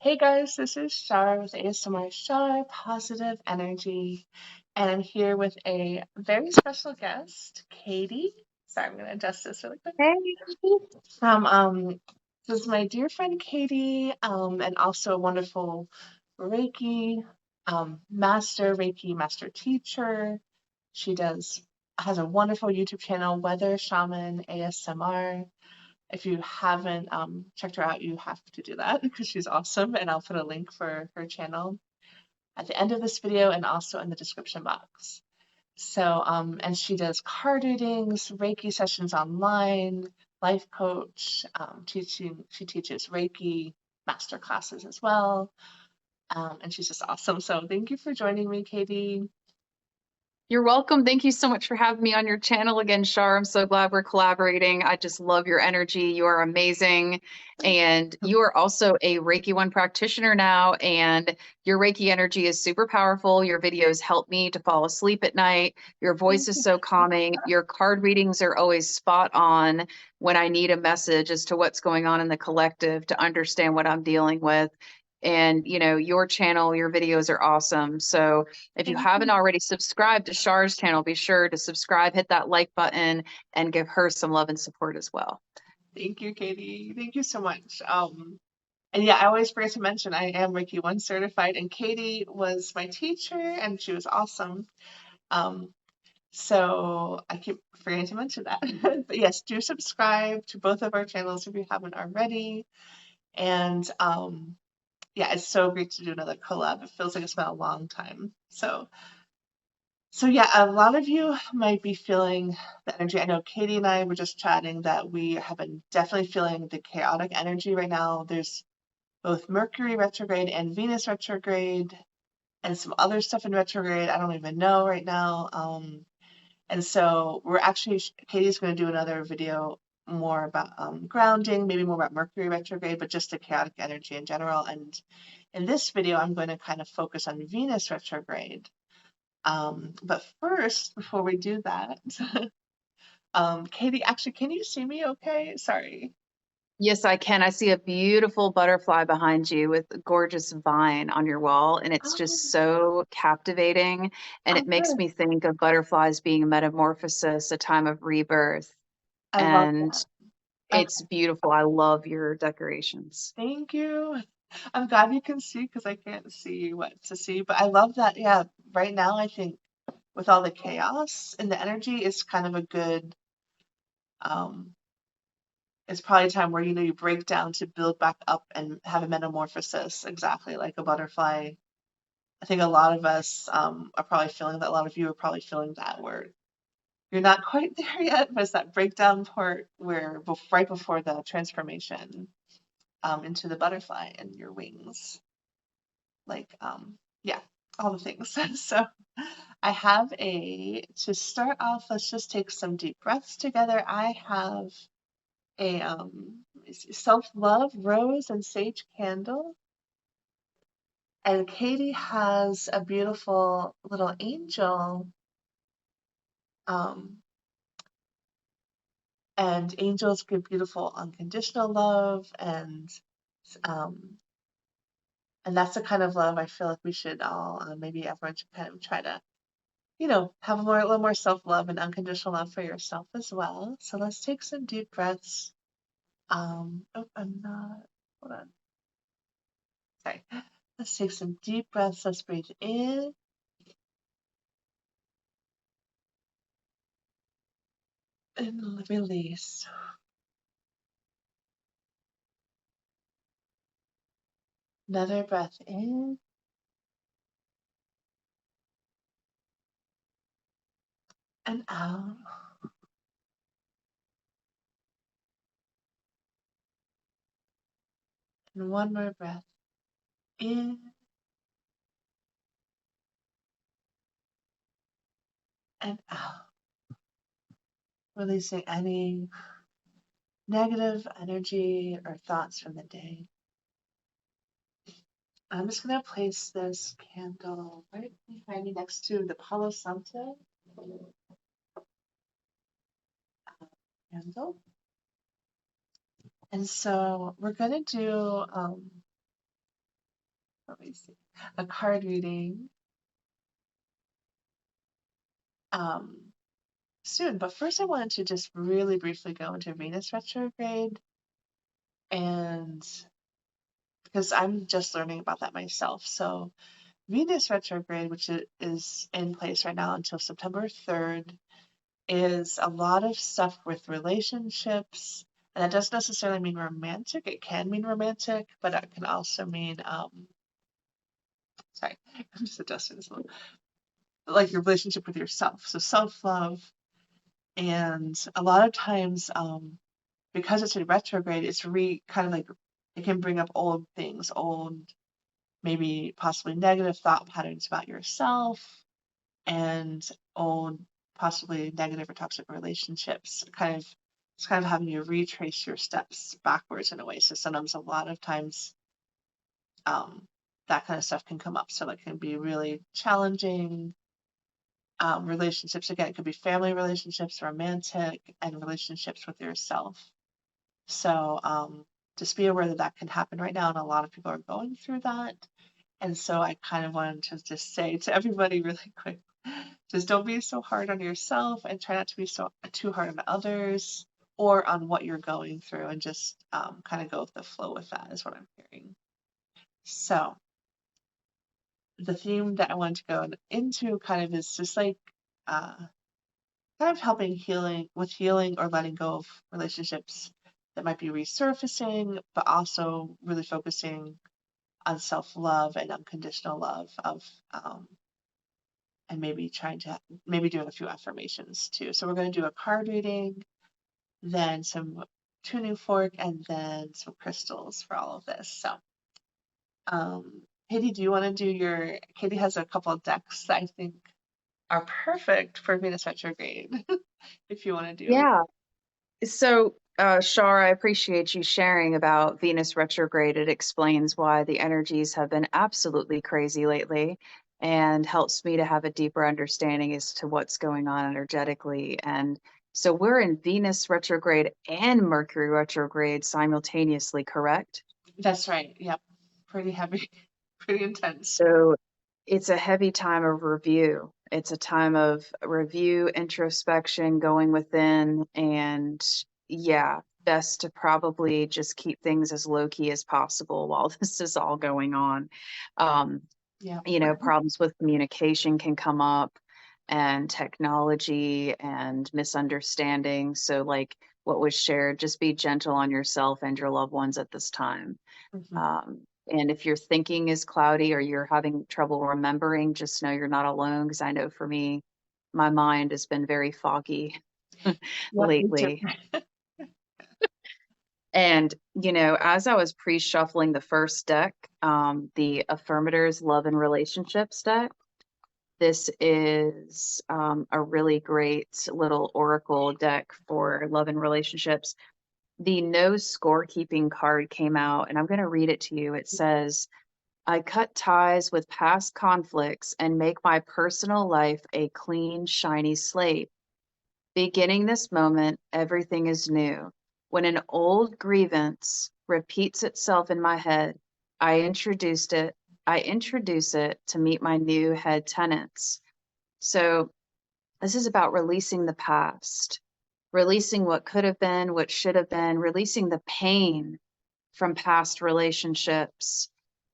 Hey guys, this is Shar with ASMR Shar Positive Energy, and I'm here with a very special guest, Katie. Sorry, I'm gonna adjust this really quick. Hey, From this is my dear friend Katie, and also a wonderful Reiki Reiki master teacher. She has a wonderful YouTube channel, Weather Shaman ASMR. If you haven't checked her out, you have to do that because she's awesome. And I'll put a link for her channel at the end of this video and also in the description box. So, and she does card readings, Reiki sessions online, life coach, she teaches Reiki master classes as well. And she's just awesome. So thank you for joining me, Katie. you're welcome. Thank you so much for having me on your channel again, Shar. I'm so glad we're collaborating. I just love your energy. You are amazing. And you are also a Reiki 1 practitioner now, and your Reiki energy is super powerful. Your videos help me to fall asleep at night. Your voice is so calming. Your card readings are always spot on when I need a message as to what's going on in the collective to understand what I'm dealing with. And your channel, your videos are awesome. So if you Thank haven't you. already subscribed to Shar's channel, be sure to subscribe, hit that like button, and give her some love and support as well. Thank you, Katie. Thank you so much. And yeah, I always forget to mention I am Reiki 1 certified, and Katie was my teacher, and she was awesome. Um, so I keep forgetting to mention that. But yes, do subscribe to both of our channels if you haven't already. And yeah, it's so great to do another collab. It feels like it's been a long time. So yeah, a lot of you might be feeling the energy. I know Katie and I were just chatting that we have been definitely feeling the chaotic energy right now. There's both Mercury retrograde and Venus retrograde, and some other stuff in retrograde I don't even know right now. And so we're actually, Katie's going to do another video more about grounding, maybe more about Mercury retrograde, but just the chaotic energy in general. And in this video, I'm going to kind of focus on Venus retrograde. But first, before we do that, Katie, actually, can you see me okay? Sorry. Yes, I can. I see a beautiful butterfly behind you with a gorgeous vine on your wall, and it's Oh, just so captivating. And oh, it makes good. me think of butterflies being a metamorphosis, a time of rebirth. I love And that. it's Okay, beautiful. I love your decorations. thank you. I'm glad you can see because I can't see what to see, but I love that. Yeah, right now I think with all the chaos and the energy, it's kind of a good, um, it's probably a time where you break down to build back up and have a metamorphosis, exactly like a butterfly. I think a lot of us are probably feeling that. A lot of you are probably feeling that where you're not quite there yet, but it's that breakdown part where right before the transformation into the butterfly and your wings, like yeah, all the things. So I have to start off, let's just take some deep breaths together. I have a self-love rose and sage candle, and Katie has a beautiful little angel, um, and angels give beautiful unconditional love, um, and that's the kind of love I feel like we should all, maybe everyone should kind of try to, have a little more self-love and unconditional love for yourself as well. So let's take some deep breaths. Oh, I'm not, hold on. Sorry. Let's take some deep breaths. Let's breathe in and release. Another breath in and out. And one more breath in and out. Releasing any negative energy or thoughts from the day. I'm just going to place this candle right behind me next to the Palo Santo candle. And so we're going to do let me see, a card reading um, soon. But first, I wanted to just really briefly go into Venus retrograde, and because I'm just learning about that myself. So, Venus retrograde, which is in place right now until September 3rd, is a lot of stuff with relationships. And that doesn't necessarily mean romantic. It can mean romantic, but it can also mean, sorry, I'm just adjusting this a little, like your relationship with yourself. So self-love. And a lot of times, because it's in retrograde, it's kind of like it can bring up old things, old, maybe possibly negative thought patterns about yourself, and old, possibly negative or toxic relationships. It's kind of having you retrace your steps backwards in a way. So sometimes, a lot of times, um, that kind of stuff can come up. So it can be really challenging. Relationships, again, it could be family relationships, romantic, and relationships with yourself. So just be aware that that can happen right now, and a lot of people are going through that. And so I kind of wanted to just say to everybody really quick, just don't be so hard on yourself, and try not to be so too hard on others or on what you're going through, and just kind of go with the flow with that is what I'm hearing. So the theme that I want to go into kind of is just like uh, kind of helping healing or letting go of relationships that might be resurfacing, but also really focusing on self-love and unconditional love of and maybe maybe doing a few affirmations too. So we're going to do a card reading, then some tuning fork, and then some crystals for all of this. So Katie, do you want to do Katie has a couple of decks that I think are perfect for Venus retrograde. If you want to do. Yeah. So, Shar, I appreciate you sharing about Venus retrograde. It explains why the energies have been absolutely crazy lately and helps me to have a deeper understanding as to what's going on energetically. And so we're in Venus retrograde and Mercury retrograde simultaneously, correct? That's right. Yep. Pretty heavy, pretty intense. So it's a heavy time of review. It's a time of review, introspection, going within, and yeah, best to probably just keep things as low key as possible while this is all going on. Um, Yeah. Problems with communication can come up, and technology and misunderstanding. So, like what was shared, just be gentle on yourself and your loved ones at this time. Hmm. And if your thinking is cloudy or you're having trouble remembering, just know you're not alone. Because I know for me, my mind has been very foggy Yep. Me too. lately. And, as I was pre shuffling the first deck, the Affirmators Love and Relationships deck, this is a really great little oracle deck for love and relationships. The no scorekeeping card came out, and I'm going to read it to you. It says, I cut ties with past conflicts and make my personal life a clean, shiny slate. Beginning this moment, everything is new. When an old grievance repeats itself in my head, I introduce it to meet my new head tenants. So this is about releasing the past, releasing what could have been, what should have been, releasing the pain from past relationships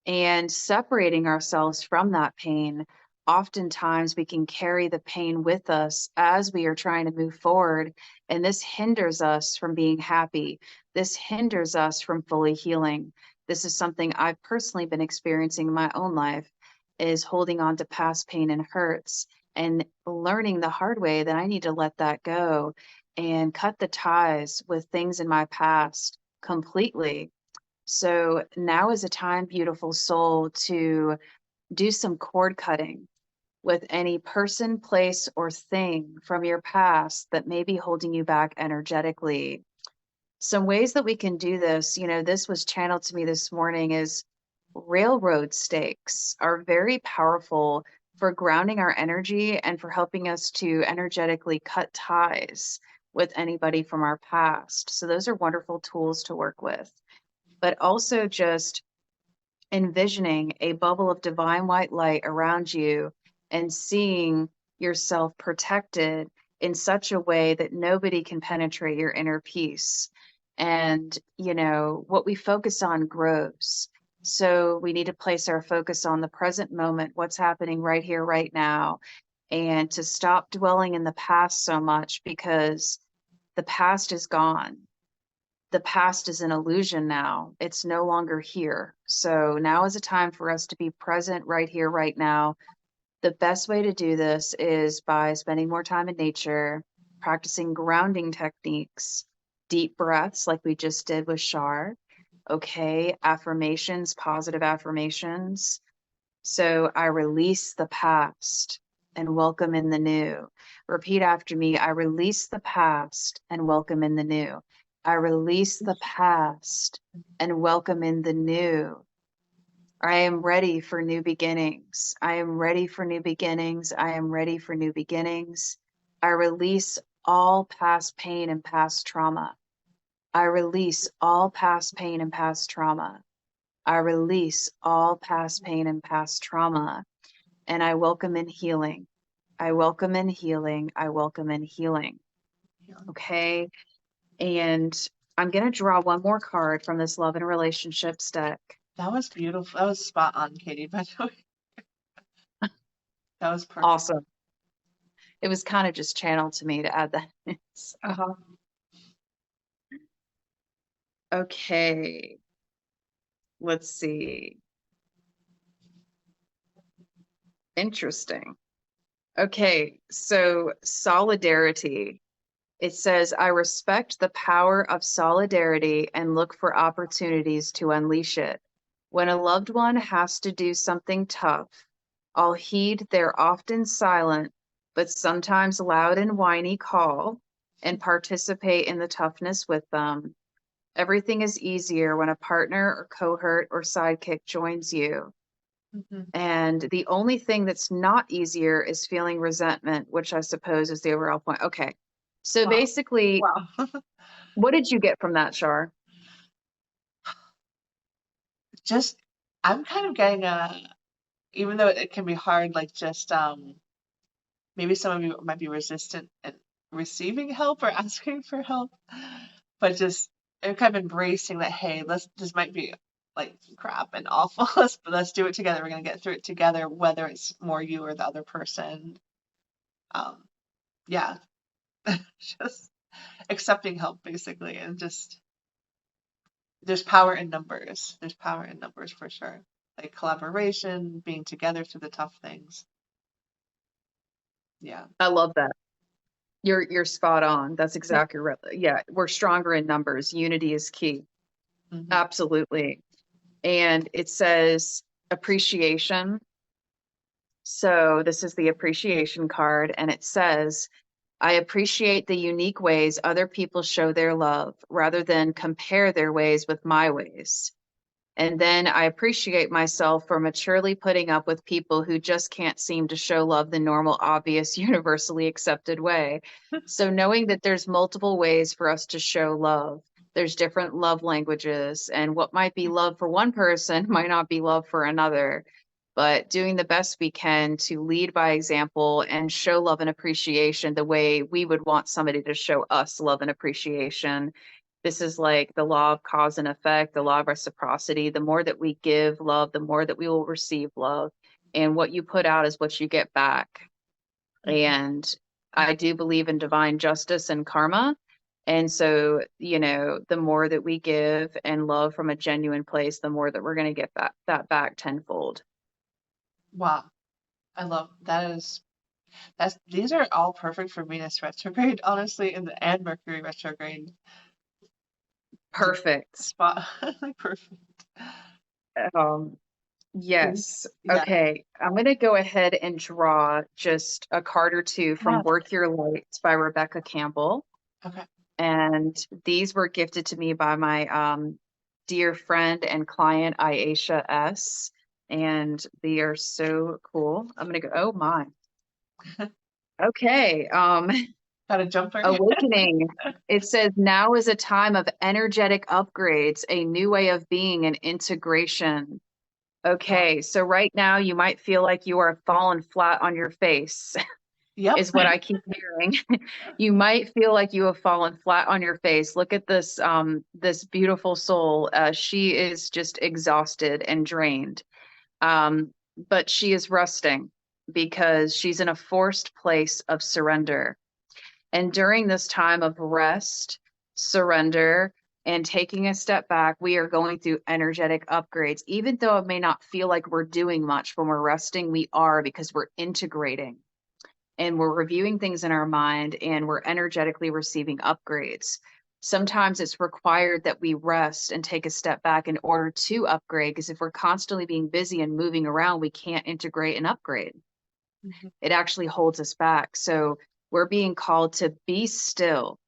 and separating ourselves from that pain. Oftentimes, we can carry the pain with us as we are trying to move forward, and this hinders us from being happy. This hinders us from fully healing. This is something I've personally been experiencing in my own life, is holding on to past pain and hurts and learning the hard way that I need to let that go and cut the ties with things in my past completely. So now is a time, beautiful soul, to do some cord cutting with any person, place, or thing from your past that may be holding you back energetically. Some ways that we can do this, this was channeled to me this morning, is railroad stakes are very powerful for grounding our energy and for helping us to energetically cut ties with anybody from our past. So those are wonderful tools to work with, but also just envisioning a bubble of divine white light around you and seeing yourself protected in such a way that nobody can penetrate your inner peace. And, you know, what we focus on grows. So we need to place our focus on the present moment, what's happening right here, right now, and to stop dwelling in the past so much because the past is gone. The past is an illusion now. It's no longer here. So now is a time for us to be present right here, right now. The best way to do this is by spending more time in nature, practicing grounding techniques, deep breaths like we just did with Shar. Okay, affirmations, positive affirmations. So I release the past and welcome in the new. Repeat after me. I release the past and welcome in the new. I release the past and welcome in the new. I am ready for new beginnings. I am ready for new beginnings. I am ready for new beginnings. I release all past pain and past trauma. I release all past pain and past trauma. I release all past pain and past trauma, and I welcome in healing. I welcome in healing. I welcome in healing. Okay. And I'm going to draw one more card from this love and relationships deck. That was beautiful. That was spot on, Katie, by the way. That was perfect. Awesome. It was kind of just channeled to me to add that. So, okay. Let's see. Interesting. Okay. So solidarity. It says, I respect the power of solidarity and look for opportunities to unleash it. When a loved one has to do something tough, I'll heed their often silent, but sometimes loud and whiny call and participate in the toughness with them. Everything is easier when a partner or cohort or sidekick joins you. And the only thing that's not easier is feeling resentment, which I suppose is the overall point. Okay. So Wow. basically, Wow. what did you get from that, Shar? Just, I'm kind of getting even though it can be hard, like just maybe some of you might be resistant at receiving help or asking for help, but just kind of embracing that, hey, this might be like crap and awful, let's do it together. We're gonna get through it together, whether it's more you or the other person. Um, yeah, just accepting help basically, and just there's power in numbers. There's power in numbers for sure. Like collaboration, being together through the tough things. Yeah. I love that. You're spot on. That's exactly right. Yeah, we're stronger in numbers. Unity is key. Hmm. Absolutely. And it says appreciation. So this is the appreciation card, and it says, I appreciate the unique ways other people show their love rather than compare their ways with my ways. And then I appreciate myself for maturely putting up with people who just can't seem to show love the normal, obvious, universally accepted way. So knowing that there's multiple ways for us to show love, there's different love languages, and what might be love for one person might not be love for another. But doing the best we can to lead by example and show love and appreciation the way we would want somebody to show us love and appreciation. This is like the law of cause and effect, the law of reciprocity. The more that we give love, the more that we will receive love. And what you put out is what you get back. And I do believe in divine justice and karma. And so, you know, the more that we give and love from a genuine place, the more that we're going to get that back tenfold. Wow. I love that is these are all perfect for Venus retrograde, honestly, and Mercury retrograde. Just Perfect. spot like perfect. Um, yes. Yeah. Okay. I'm going to go ahead and draw just a card or two from Yeah. Work Your Light by Rebecca Campbell. Okay. And these were gifted to me by my dear friend and client, Aisha S. And they are so cool. I'm going to go, oh my. Okay. Got a jumper. Awakening. It says now is a time of energetic upgrades, a new way of being and integration. Okay, so right now you might feel like you are falling flat on your face, Yep. is what I keep hearing. You might feel like you have fallen flat on your face. Look at this this beautiful soul. She is just exhausted and drained. But she is resting because she's in a forced place of surrender. And during this time of rest, surrender, and taking a step back, we are going through energetic upgrades. Even though it may not feel like we're doing much when we're resting, we are, because we're integrating and we're reviewing things in our mind and we're energetically receiving upgrades. Sometimes it's required that we rest and take a step back in order to upgrade, because if we're constantly being busy and moving around, we can't integrate and upgrade. Mhm. It actually holds us back. So we're being called to be still,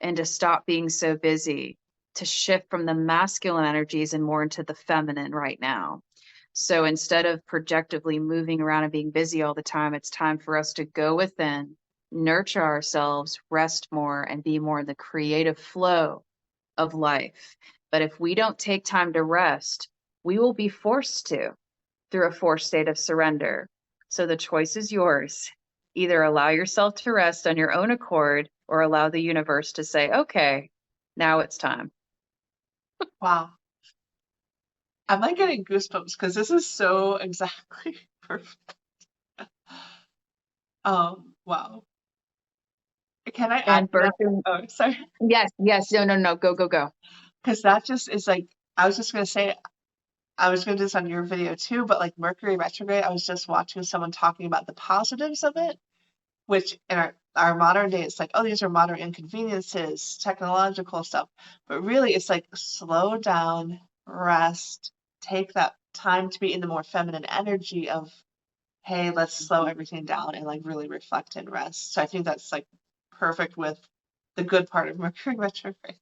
and to stop being so busy, to shift from the masculine energies and more into the feminine right now. So instead of projectively moving around and being busy all the time, it's time for us to go within, nurture ourselves, rest more, and be more in the creative flow of life. But if we don't take time to rest, we will be forced to, through a forced state of surrender. So the choice is yours. Either allow yourself to rest on your own accord or allow the universe to say, okay, now it's time. Wow. I'm like getting goosebumps because this is so exactly perfect. Wow. Can I add And to that? birthing, Oh, sorry. yes, yes, no, no, no, go, go, go. Because that just is like, I was just gonna say, I was gonna do this on your video too, but like Mercury retrograde, I was just watching someone talking about the positives of it, which in our modern day, it's like, oh, these are modern inconveniences, technological stuff. But really, it's like slow down, rest, take that time to be in the more feminine energy of, hey, let's slow everything down and like really reflect and rest. So I think that's like perfect with the good part of Mercury retrograde.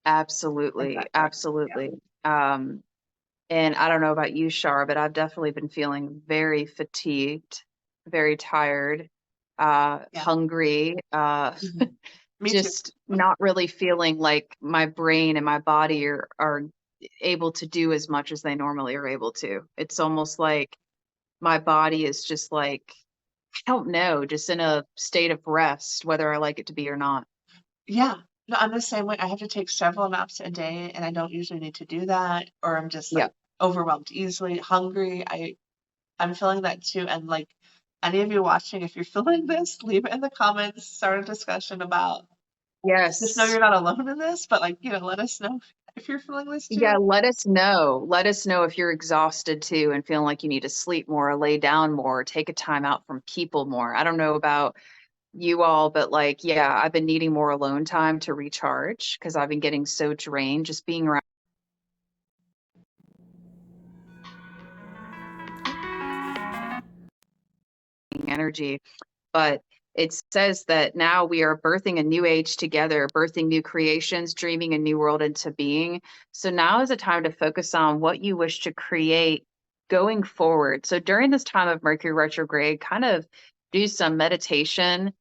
Absolutely, Exactly. Yeah. absolutely. Um, and I don't know about you, Shar, but I've definitely been feeling very fatigued, very tired, Yeah. hungry, Mhm. Me too. just not really feeling like my brain and my body are able to do as much as they normally are able to. It's almost like my body is just like, I don't know, just in a state of rest, whether I like it to be or not. Yeah. No, I'm the same way. I have to take several naps a day, and I don't usually need to do that, or I'm just Yeah. like overwhelmed easily, hungry. I'm feeling that too. And like any of you watching, if you're feeling this, leave it in the comments, start a discussion about just know Yes. you're not alone in this, but like, let us know if you're feeling this Yeah, too. let us know. Let us know if you're exhausted too and feeling like you need to sleep more, or lay down more, or take a time out from people more. I don't know about you all, but like, yeah, I've been needing more alone time to recharge because I've been getting so drained just being around energy. But it says that now we are birthing a new age together, birthing new creations, dreaming a new world into being. So now is a time to focus on what you wish to create going forward. So during this time of Mercury retrograde, kind of do some meditation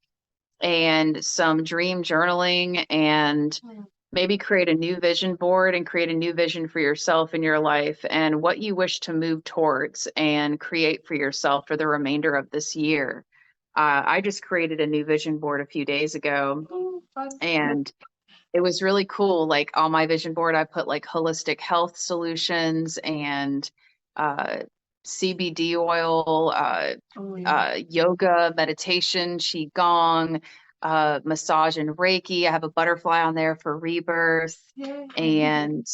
and some dream journaling, and Mm. maybe create a new vision board and create a new vision for yourself in your life and what you wish to move towards and create for yourself for the remainder of this year. I just created a new vision board a few days ago, Ooh, fun. and it was really cool. Like on my vision board, I put like holistic health solutions and uh, CBD oil, Oh yeah. yoga, meditation, qigong, massage and Reiki. I have a butterfly on there for rebirth. Yay. And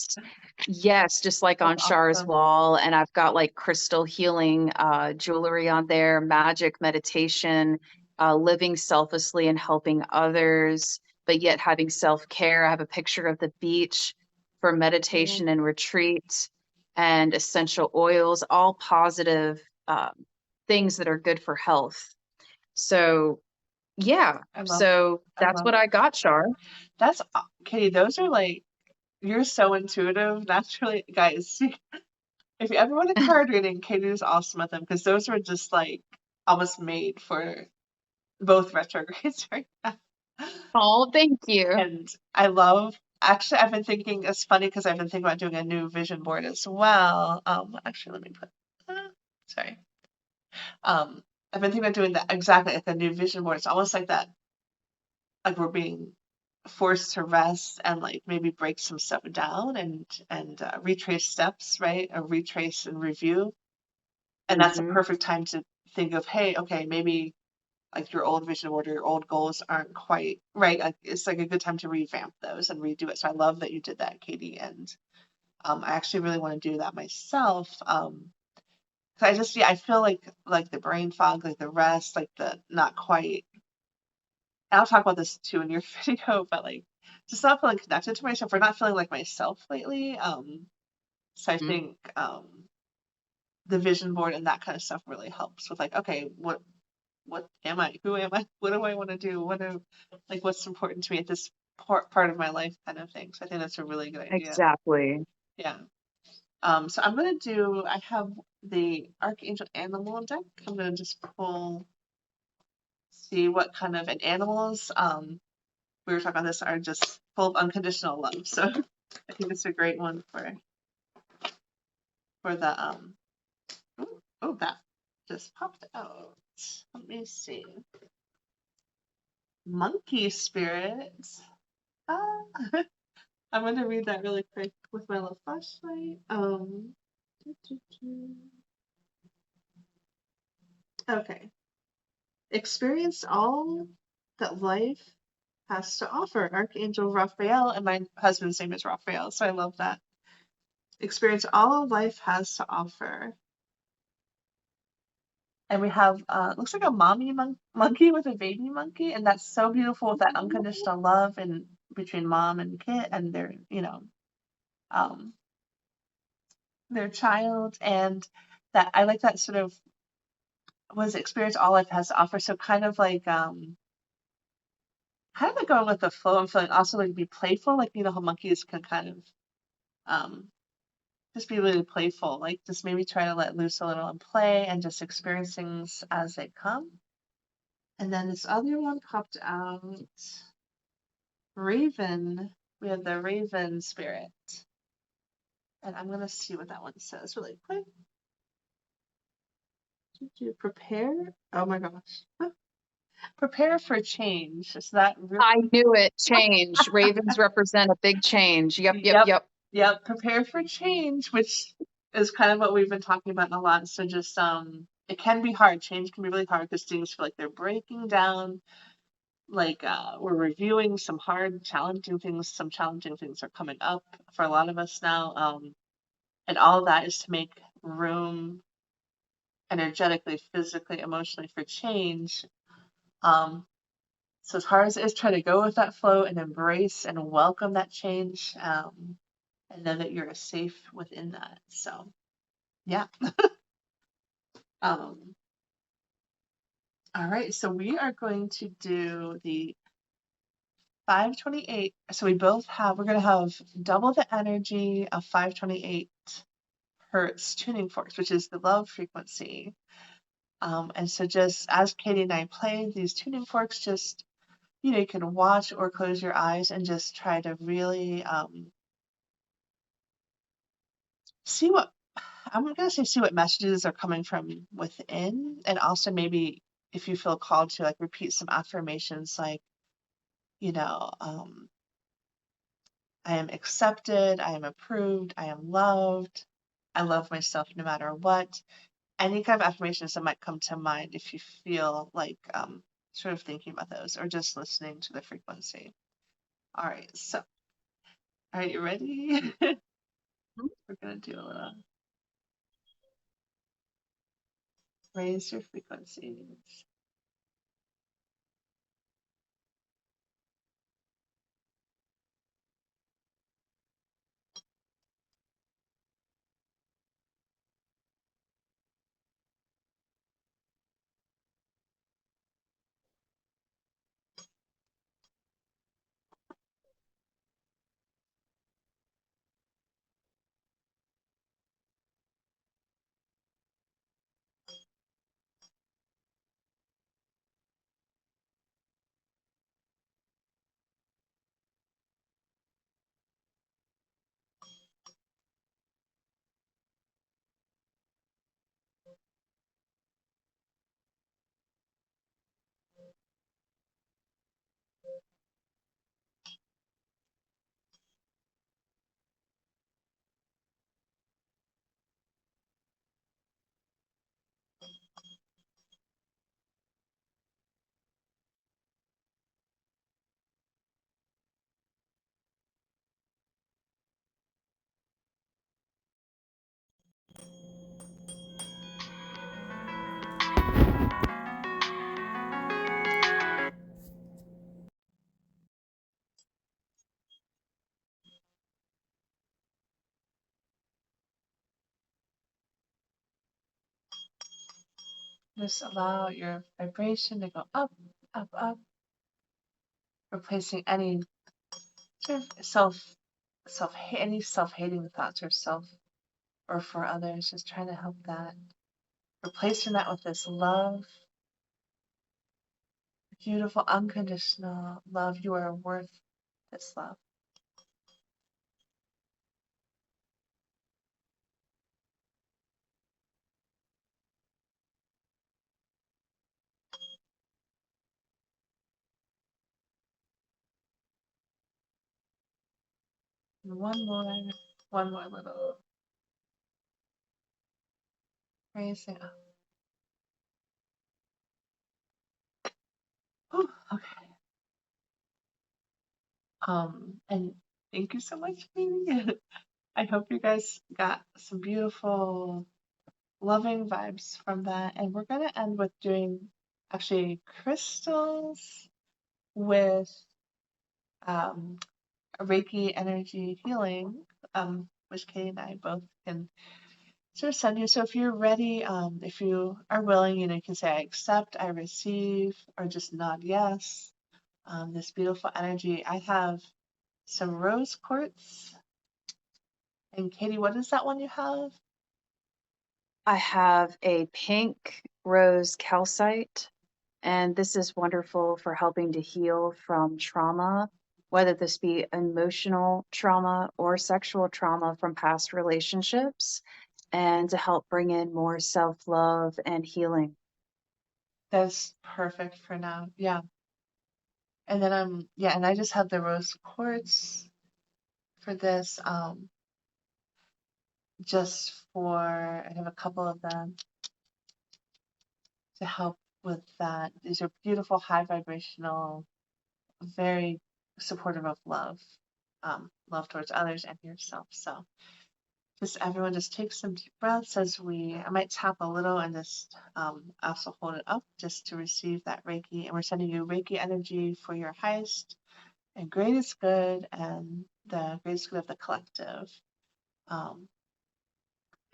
yes, just like That's on Char's awesome. wall. And I've got like crystal healing jewelry on there, magic meditation, living selflessly and helping others, but yet having self-care. I have a picture of the beach for Mm, meditation and retreat, and essential oils, all positive things that are good for health. So yeah, I love so I that's love what it. I got, Char. Katie, those are like you're so intuitive naturally, guys. If you ever want a card reading, Katie is awesome at them because those were just like almost made for both retrogrades right now. Oh, thank you. And I love Actually, I've been thinking, it's funny because I've been thinking about doing a new vision board as well. Actually, let me put, sorry. I've been thinking about doing that exactly like a new vision board. It's almost like that, like we're being forced to rest and like maybe break some stuff down and retrace steps, right? Or retrace and review. And that's a Mhm. perfect time to think of, hey, okay, maybe like your old vision board or your old goals aren't quite right. Like, it's like a good time to revamp those and redo it. So I love that you did that, Katie. And I actually really want to do that myself. 'Cause I just, yeah, I feel like the brain fog, like the rest, like the not quite. I'll talk about this too in your video, but like just not feeling connected to myself or not feeling like myself lately. So I Mhm. think the vision board and that kind of stuff really helps with like, okay, what am I? Who am I? What do I want to do? Like what's important to me at this part of my life, kind of thing. So I think that's a really good idea. Exactly. Yeah. So I'm gonna do. I have the Archangel Animal deck. I'm gonna just see what kind of and animals. We were talking about this are just full of unconditional love. So I think it's a great one for the oh, that just popped out. Let me see. Monkey spirits. Ah, I'm gonna read that really quick with my little flashlight. Okay. Experience all that life has to offer. Archangel Raphael, and my husband's name is Raphael, so I love that. Experience all life has to offer. And we have looks like a mommy monkey with a baby monkey, and that's so beautiful with that unconditional love and between mom and kid and their um their child, and that I like that sort of was experience all life has to offer. So kind of like going with the flow. I'm feeling also like be playful, like how monkeys can kind of um just be really playful, like just maybe try to let loose a little and play and just experience things as they come. And then this other one popped out. Raven. We have the Raven spirit. And I'm going to see what that one says really quick. Did you prepare? Oh my gosh. Prepare for change. Is that really? I knew it. Change. Ravens represent a big change. Yep, yep, Yep. yep. Yep. Prepare for change, which is kind of what we've been talking about a lot. So just, it can be hard. Change can be really hard because things feel like they're breaking down. Like we're reviewing some hard, challenging things. Some challenging things are coming up for a lot of us now. And all of that is to make room energetically, physically, emotionally for change. Um, so as hard as it is, try to go with that flow and embrace and welcome that change, and know that you're safe within that. So yeah. Um, all right. So we are going to do the 528. So we're going to have double the energy of 528 hertz tuning forks, which is the love frequency. And so just as Katie and I play these tuning forks, just, you can watch or close your eyes and just try to really see what, I'm going to say, see what messages are coming from within. And also maybe if you feel called to like repeat some affirmations like, you know, um, I am accepted, I am approved, I am loved, I love myself no matter what. Any kind of affirmations that might come to mind if you feel like sort of thinking about those or just listening to the frequency. All right, so are you ready? We're gonna do a little raise your frequencies. Just allow your vibration to go up, up, up, replacing any sort of any self-hating thoughts or or for others. Just trying to help that. Replacing that with this love, beautiful, unconditional love. You are worth this love. And one more little raising up. Whew, okay. And thank you so much, Mimi. I hope you guys got some beautiful, loving vibes from that. And we're gonna end with doing actually crystals with um, Reiki energy healing, which Kay and I both can sort of send you. So if you're ready, if you are willing, you can say I accept, I receive, or just nod yes. This beautiful energy. I have some rose quartz. And Katie, what is that one you have? I have a pink rose calcite, and this is wonderful for helping to heal from trauma, whether this be emotional trauma or sexual trauma from past relationships, and to help bring in more self-love and healing. That's perfect for now. Yeah. And then yeah, and I just have the rose quartz for this. Just for I have a couple of them to help with that. These are beautiful, high vibrational, very supportive of love, love towards others and yourself. So just everyone just take some deep breaths as I might tap a little and just also hold it up just to receive that Reiki. And we're sending you Reiki energy for your highest and greatest good and the greatest good of the collective. Um,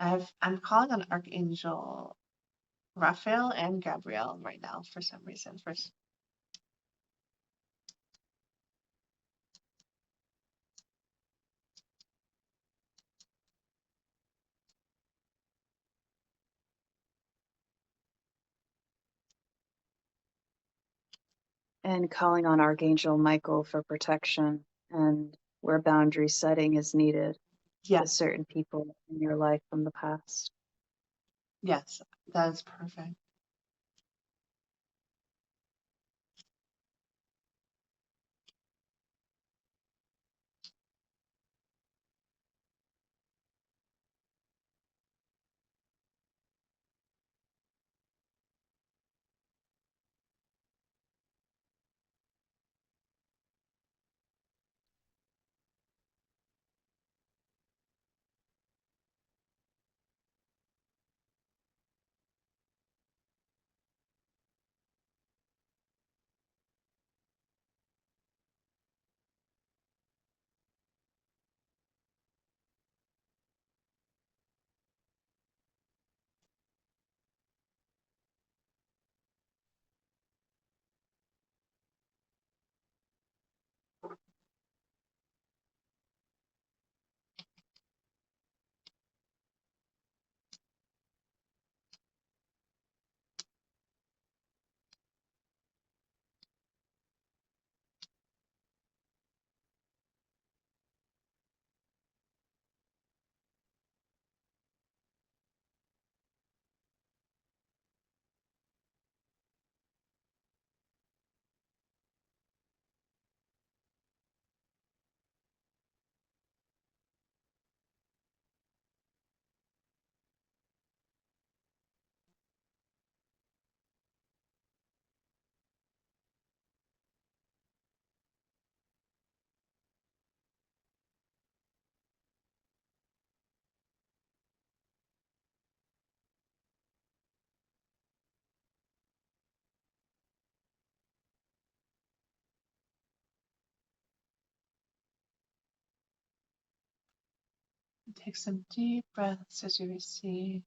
I'm calling on Archangel Raphael and Gabrielle right now for some reason. First, And calling on Archangel Michael for protection and where boundary setting is needed with yes, certain people in your life from the past. yes, that is perfect. Take some deep breaths as you receive.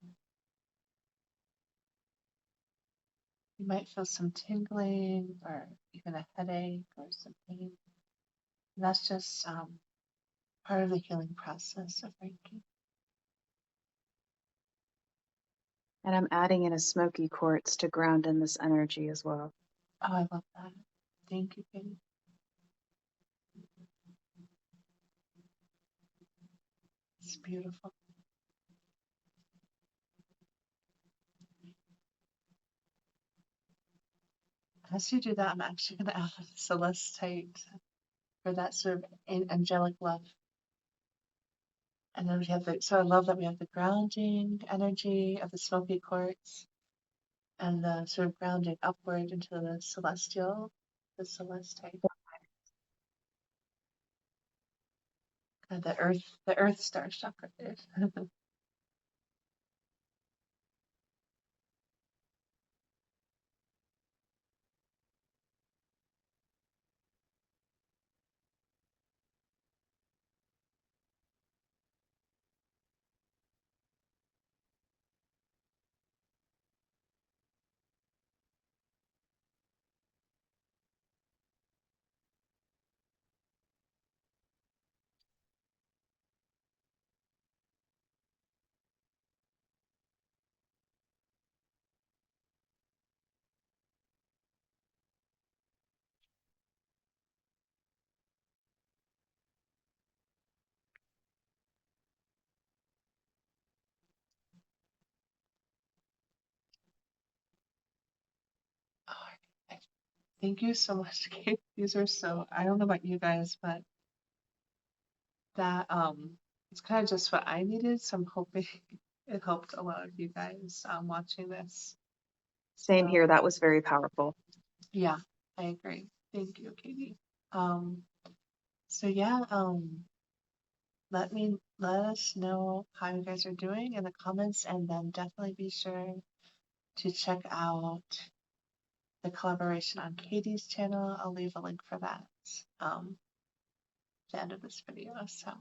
You might feel some tingling or even a headache or some pain. And that's just part of the healing process of Reiki. And I'm adding in a smoky quartz to ground in this energy as well. Oh, I love that. Thank you, Katie. It's beautiful. As you do that, I'm actually going to add celestite for that sort of angelic love. And then we have so I love that we have the grounding energy of the smoky quartz and the sort of grounding upward into the celestial, the celestite, and the earth star chakra. Oh, thank you so much, Kate. These are so, I don't know about you guys, but that it's kind of just what I needed. So I'm hoping it helped a lot of you guys watching this. Same So here. That was very powerful. yeah, I agree. Thank you, Katie. Um, so yeah, let us know how you guys are doing in the comments, and then definitely be sure to check out the collaboration on Katie's channel. I'll leave a link for that at the end of this video. So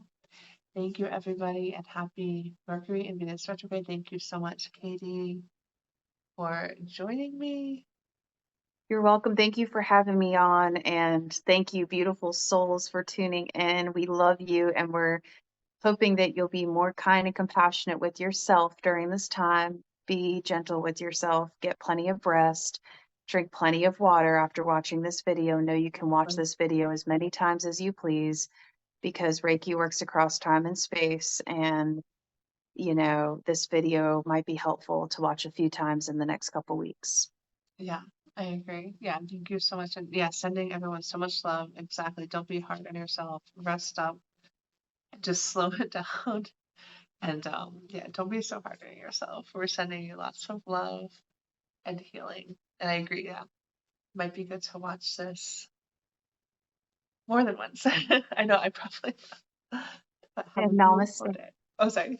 thank you, everybody, and happy Mercury and Venus retrograde. Thank you so much, Katie, for joining me. You're welcome. Thank you for having me on. And thank you, beautiful souls, for tuning in. We love you. And we're hoping that you'll be more kind and compassionate with yourself during this time. Be gentle with yourself. Get plenty of rest. Drink plenty of water after watching this video. Know you can watch this video as many times as you please because Reiki works across time and space. And, you know, this video might be helpful to watch a few times in the next couple weeks. Yeah, I agree. Yeah, thank you so much. And yeah, sending everyone so much love. Exactly. Don't be hard on yourself. Rest up. Just slow it down. And yeah, don't be so hard on yourself. We're sending you lots of love and healing. And I agree, yeah. Might be good to watch this more than once. I know I probably but have a And beautiful namaste. day. Oh, sorry.